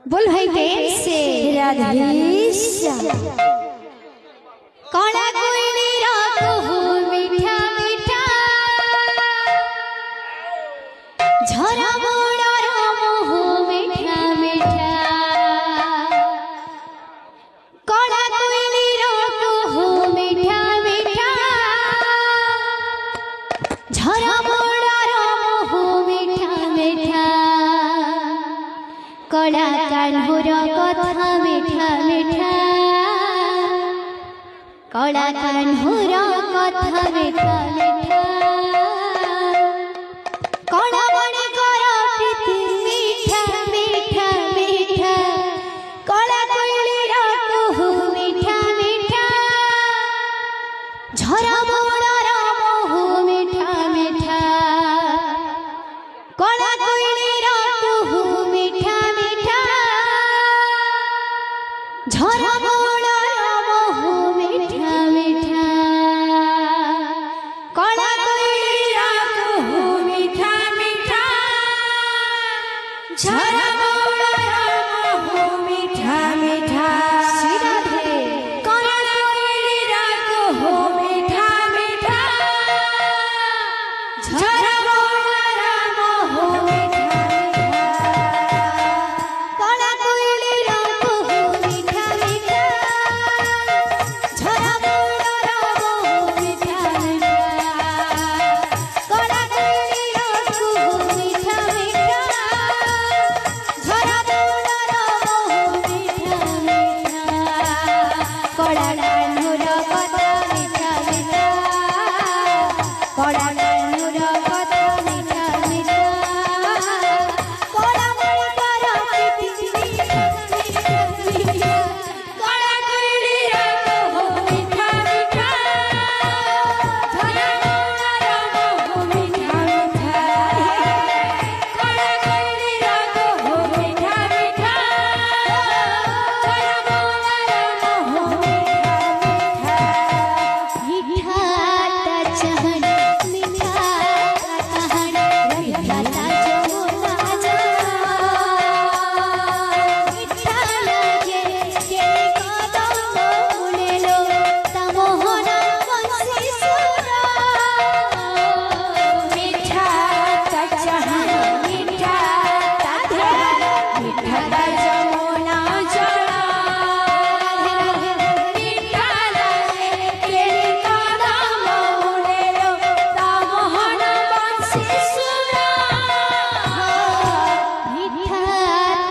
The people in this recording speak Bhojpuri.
बोल भाई प्रेम से राधेश्याम। कला कोयली रात हो मीठा मीठा झरा मोड़ा राम हो मीठा मीठा। कला कोयली रात हो मीठा मीठा झरा मोड़ा राम हो मीठा मीठा। कला कान्होर कथा मीठा मीठा कला कान्होर कथा मीठा मीठा। कला मणिकर प्रीति मीठा मीठा मीठा कला कोयलीर कुहू मीठा मीठा झरा मोड़र मोहू मीठा मीठा। कला कोयलीर कुहू मीठा मीठा झरा मोड़र मोहू मीठा मीठा। कला कोयलीर कुहू मीठा मीठा झरा मोड़र मोहू मीठा मीठा। कला कोयलीर कुहू मीठा मीठा झरा मोड़र मोहू मीठा मीठा। कला कोयलीर कुहू मीठा मीठा झरा मोड़र मोहू मीठा मीठा। कला कोयलीर कुहू मीठा मीठा झरा मोड़र मोहू मीठा मीठा। कला कान्होर कथा मीठा मीठा कला कान्होर कथा मीठा मीठा। कला मणिकर प्रीति मीठा मीठा मीठा कला कोयलीर कुहू मीठा मीठा झरा मोड़र मोहू मीठा मीठा। कला कोयलीर कुहू मीठा मीठा झरा मोड़र मोहू मीठा मीठा। मीठा ता चहन मीठा ता कहन मीठा ता जमुना जा। मीठा लागे केने कदम मुनेलो ता मोहना बंसी सुरा। मीठा ता चहन मीठा ता कहन मीठा ता